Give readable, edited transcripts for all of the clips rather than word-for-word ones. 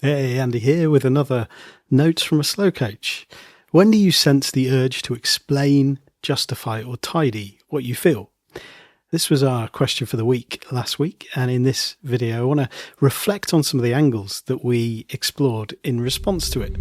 Hey, Andy here with another Notes from a Slow Coach. When do you sense the urge to explain, justify, or tidy what you feel? This was our question for the week last week, and in this video I want to reflect on some of the angles that we explored in response to it.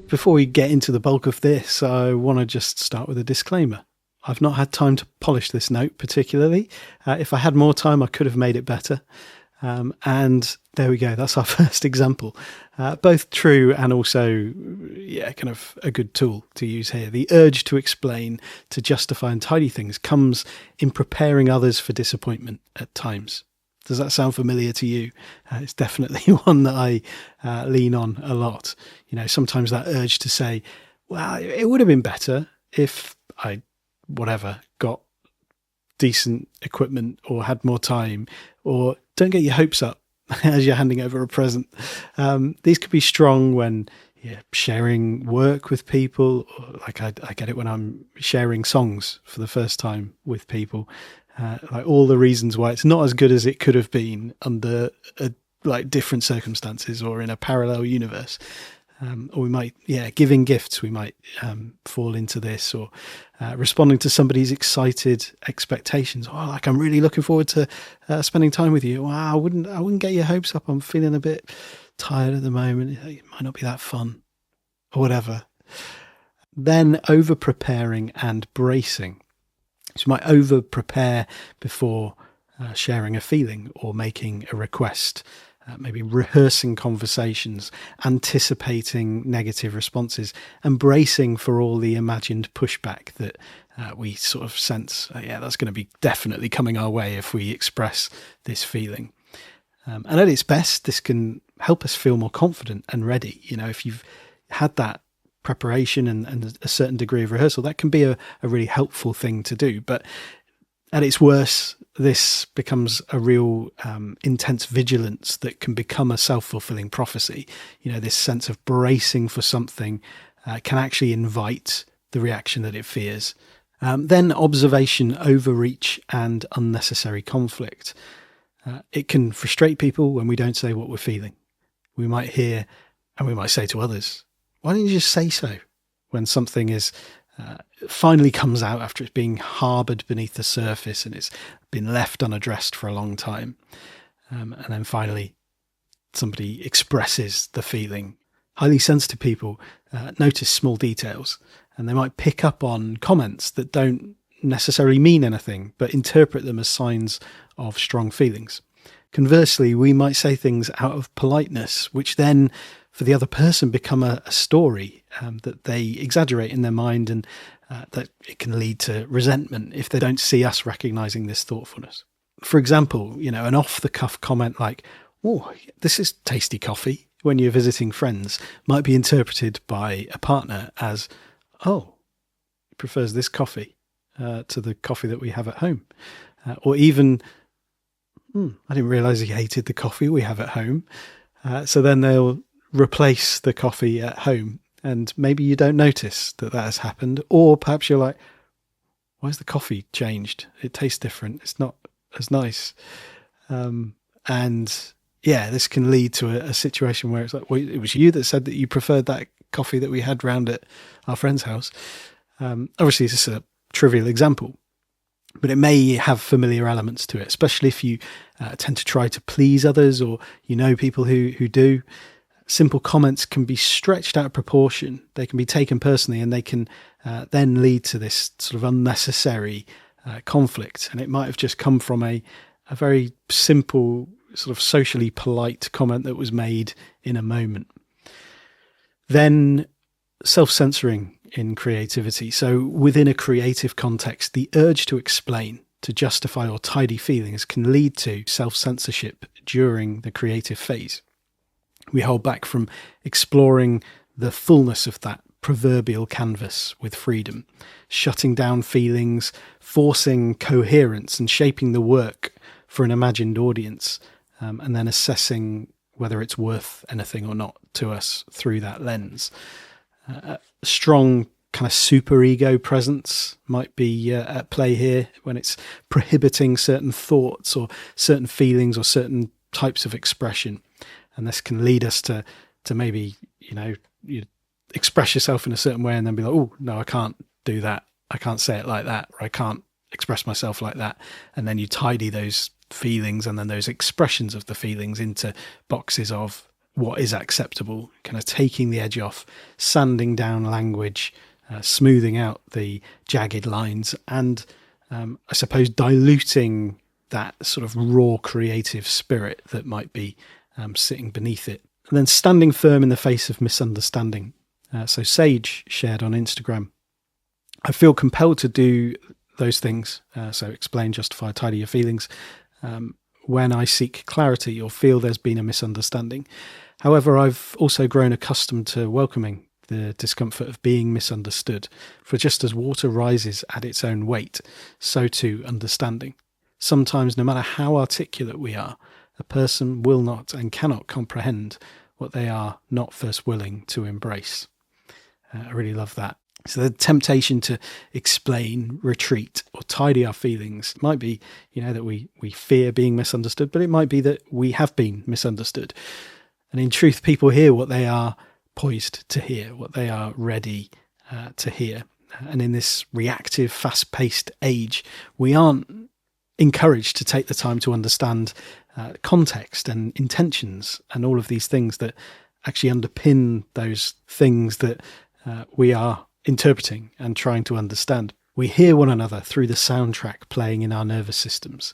Before we get into the bulk of this, I want to just start with a disclaimer. I've not had time to polish this note particularly. If I had more time, I could have made it better. And there we go. That's our first example. Both true and also, kind of a good tool to use here. The urge to explain, to justify and tidy things comes in preparing others for disappointment at times. Does that sound familiar to you? It's definitely one that I lean on a lot. You know, sometimes that urge to say, well, it would have been better if I got decent equipment or had more time, or don't get your hopes up as you're handing over a present. These could be strong when you're sharing work with people. Like I get it when I'm sharing songs for the first time with people. Like all the reasons why it's not as good as it could have been under different circumstances or in a parallel universe. Or we might, giving gifts, we might fall into this, or responding to somebody's excited expectations. Oh, like I'm really looking forward to spending time with you. Wow, I wouldn't get your hopes up. I'm feeling a bit tired at the moment. It might not be that fun, or whatever. Then over preparing and bracing. So you might over prepare before sharing a feeling or making a request. Maybe rehearsing conversations, anticipating negative responses, and bracing for all the imagined pushback that we sort of sense, that's going to be definitely coming our way if we express this feeling. And at its best, this can help us feel more confident and ready. You know, if you've had that preparation and a certain degree of rehearsal, that can be a really helpful thing to do. But at its worst, this becomes a real intense vigilance that can become a self-fulfilling prophecy. You know, this sense of bracing for something can actually invite the reaction that it fears. Then observation, overreach, and unnecessary conflict. It can frustrate people when we don't say what we're feeling. We might hear, and we might say to others, why don't you just say so? When something is finally comes out after it's being harboured beneath the surface and it's been left unaddressed for a long time. And then finally, somebody expresses the feeling. Highly sensitive people notice small details, and they might pick up on comments that don't necessarily mean anything, but interpret them as signs of strong feelings. Conversely, we might say things out of politeness, which then for the other person become a story that they exaggerate in their mind, and that it can lead to resentment if they don't see us recognizing this thoughtfulness. For example, you know, an off-the-cuff comment like, oh, this is tasty coffee, when you're visiting friends, might be interpreted by a partner as, oh, he prefers this coffee to the coffee that we have at home. Or even, I didn't realize he hated the coffee we have at home. So then they'll replace the coffee at home, and maybe you don't notice that has happened, or perhaps you're like, why's the coffee changed? It tastes different. It's not as nice. This can lead to a situation where it's like, well, it was you that said that you preferred that coffee that we had round at our friend's house. Obviously, this is a trivial example, but it may have familiar elements to it, especially if you tend to try to please others, or you know people who do. Simple comments can be stretched out of proportion. They can be taken personally, and they can then lead to this sort of unnecessary conflict. And it might have just come from a very simple, sort of socially polite comment that was made in a moment. Then self-censoring in creativity. So within a creative context, the urge to explain, to justify or tidy feelings can lead to self-censorship during the creative phase. We hold back from exploring the fullness of that proverbial canvas with freedom, shutting down feelings, forcing coherence and shaping the work for an imagined audience, and then assessing whether it's worth anything or not to us through that lens. Strong kind of superego presence might be at play here, when it's prohibiting certain thoughts or certain feelings or certain types of expression. And this can lead us to maybe, you express yourself in a certain way and then be like, oh, no, I can't do that. I can't say it like that, or I can't express myself like that. And then you tidy those feelings and then those expressions of the feelings into boxes of what is acceptable, kind of taking the edge off, sanding down language, smoothing out the jagged lines, and I suppose diluting that sort of raw creative spirit that might be sitting beneath it. And then standing firm in the face of misunderstanding. So Sage shared on Instagram, I feel compelled to do those things. So explain, justify, tidy your feelings when I seek clarity or feel there's been a misunderstanding. However, I've also grown accustomed to welcoming the discomfort of being misunderstood. For just as water rises at its own weight, so too understanding. Sometimes, no matter how articulate we are, a person will not and cannot comprehend what they are not first willing to embrace. I really love that. So the temptation to explain, retreat, or tidy our feelings might be, that we fear being misunderstood, but it might be that we have been misunderstood. And in truth, people hear what they are poised to hear, what they are ready to hear. And in this reactive, fast-paced age, we aren't encouraged to take the time to understand context and intentions and all of these things that actually underpin those things that we are interpreting and trying to understand. We hear one another through the soundtrack playing in our nervous systems.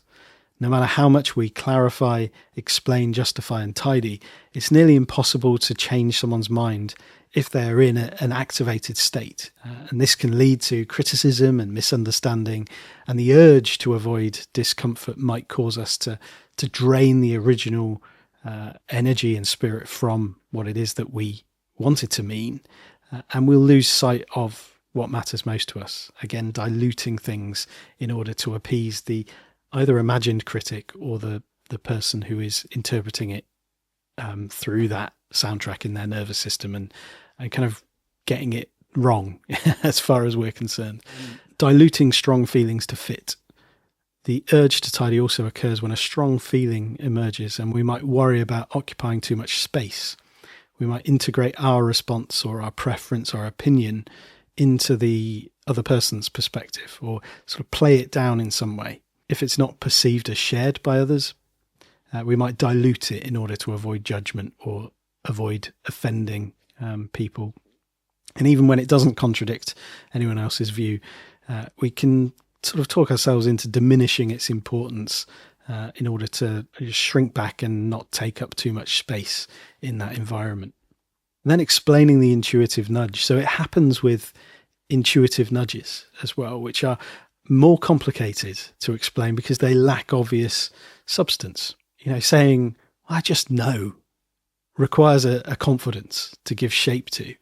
No matter how much we clarify, explain, justify and tidy, it's nearly impossible to change someone's mind if they're in an activated state. And this can lead to criticism and misunderstanding, and the urge to avoid discomfort might cause us to drain the original energy and spirit from what it is that we want it to mean. And we'll lose sight of what matters most to us. Again, diluting things in order to appease the either imagined critic or the person who is interpreting it through that soundtrack in their nervous system and kind of getting it wrong as far as we're concerned. Diluting strong feelings to fit. The urge to tidy also occurs when a strong feeling emerges and we might worry about occupying too much space. We might integrate our response or our preference or opinion into the other person's perspective or sort of play it down in some way. If it's not perceived as shared by others, we might dilute it in order to avoid judgment or avoid offending people. And even when it doesn't contradict anyone else's view, we can sort of talk ourselves into diminishing its importance in order to shrink back and not take up too much space in that environment. And then explaining the intuitive nudge. So it happens with intuitive nudges as well, which are more complicated to explain because they lack obvious substance. Saying, I just know, requires a confidence to give shape to,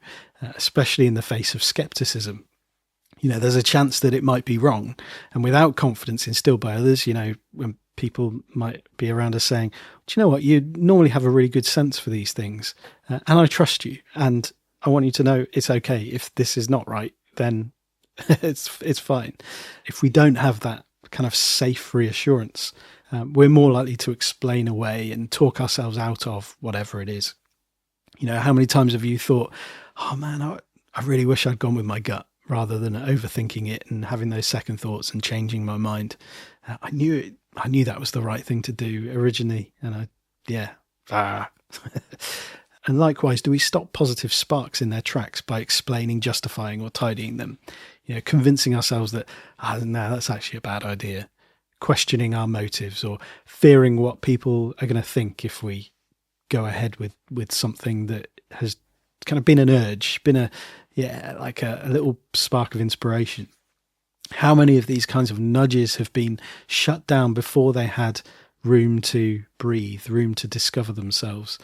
especially in the face of skepticism. There's a chance that it might be wrong. And without confidence instilled by others, when people might be around us saying, do you know what, you normally have a really good sense for these things. And I trust you. And I want you to know it's okay. If this is not right, then it's fine. If we don't have that kind of safe reassurance, we're more likely to explain away and talk ourselves out of whatever it is. How many times have you thought, oh man, I really wish I'd gone with my gut rather than overthinking it and having those second thoughts and changing my mind. I knew that was the right thing to do originally. And And likewise, do we stop positive sparks in their tracks by explaining, justifying or tidying them? Convincing ourselves that, no, that's actually a bad idea. Questioning our motives or fearing what people are going to think if we go ahead with something that has kind of been an urge, been a little spark of inspiration. How many of these kinds of nudges have been shut down before they had room to breathe, room to discover themselves?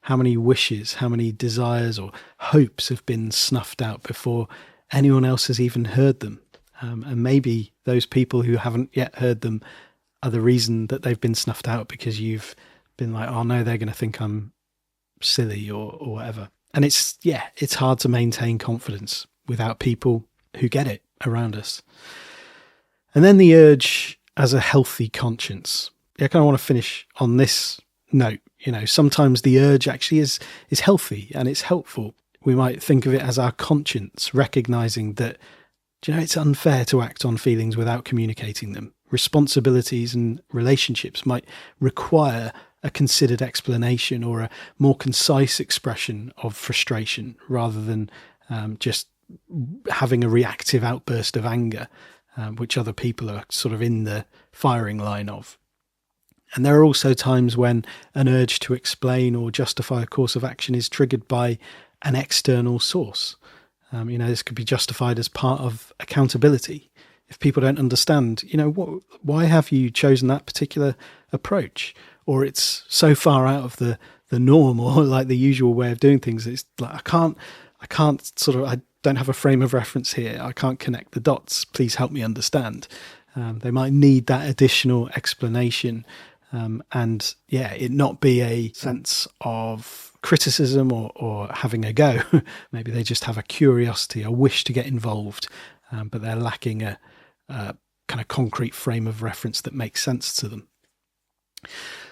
How many wishes, how many desires or hopes have been snuffed out before anyone else has even heard them? And maybe those people who haven't yet heard them are the reason that they've been snuffed out, because you've been like, oh no, they're going to think I'm silly or whatever. And it's hard to maintain confidence without people who get it around us. And then the urge as a healthy conscience. I kind of want to finish on this note. Sometimes the urge actually is healthy and it's helpful. We might think of it as our conscience, recognizing that, it's unfair to act on feelings without communicating them. Responsibilities and relationships might require a considered explanation or a more concise expression of frustration rather than just having a reactive outburst of anger, which other people are sort of in the firing line of. And there are also times when an urge to explain or justify a course of action is triggered by an external source. This could be justified as part of accountability. If people don't understand, why have you chosen that particular approach? Or it's so far out of the norm or like the usual way of doing things. It's like, I don't have a frame of reference here. I can't connect the dots. Please help me understand. They might need that additional explanation. And it not be a sense of criticism or having a go. Maybe they just have a curiosity, a wish to get involved, but they're lacking a kind of concrete frame of reference that makes sense to them.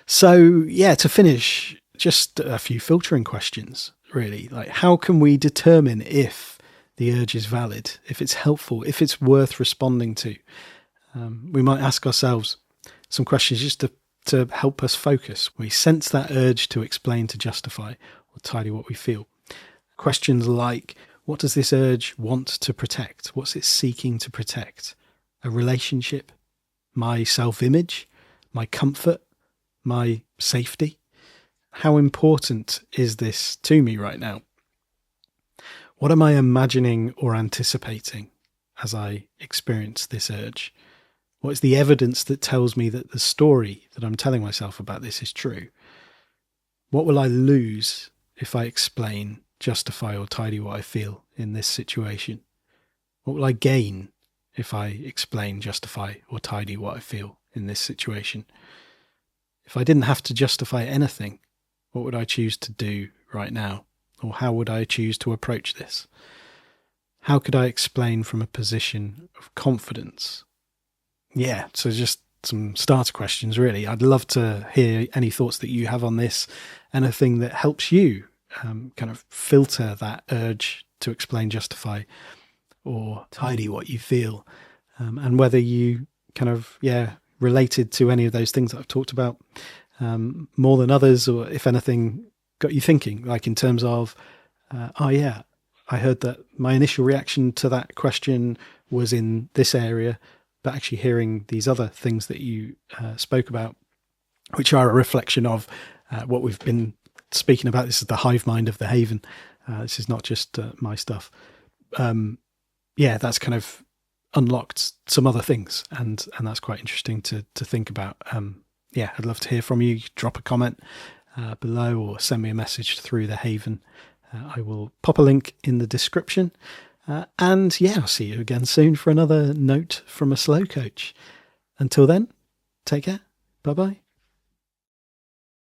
So, to finish, just a few filtering questions, really. Like, how can we determine if the urge is valid, if it's helpful, if it's worth responding to? We might ask ourselves some questions just to help us focus. We sense that urge to explain, to justify, or tidy what we feel. Questions like, what does this urge want to protect? What's it seeking to protect? A relationship? My self-image? My comfort? My safety? How important is this to me right now? What am I imagining or anticipating as I experience this urge? What is the evidence that tells me that the story that I'm telling myself about this is true? What will I lose if I explain, justify, or tidy what I feel in this situation? What will I gain if I explain, justify, or tidy what I feel in this situation? If I didn't have to justify anything, what would I choose to do right now? Or how would I choose to approach this? How could I explain from a position of confidence? So just some starter questions, really. I'd love to hear any thoughts that you have on this, anything that helps you kind of filter that urge to explain, justify, or tidy what you feel, and whether you kind of, related to any of those things that I've talked about more than others, or if anything got you thinking, like in terms of, I heard that my initial reaction to that question was in this area, but actually hearing these other things that you spoke about, which are a reflection of what we've been speaking about. This is the hive mind of the Haven. This is not just my stuff. That's kind of unlocked some other things, and that's quite interesting to think about. I'd love to hear from you. Drop a comment below or send me a message through the Haven. I will pop a link in the description. I'll see you again soon for another note from a slow coach. Until then, take care. Bye-bye.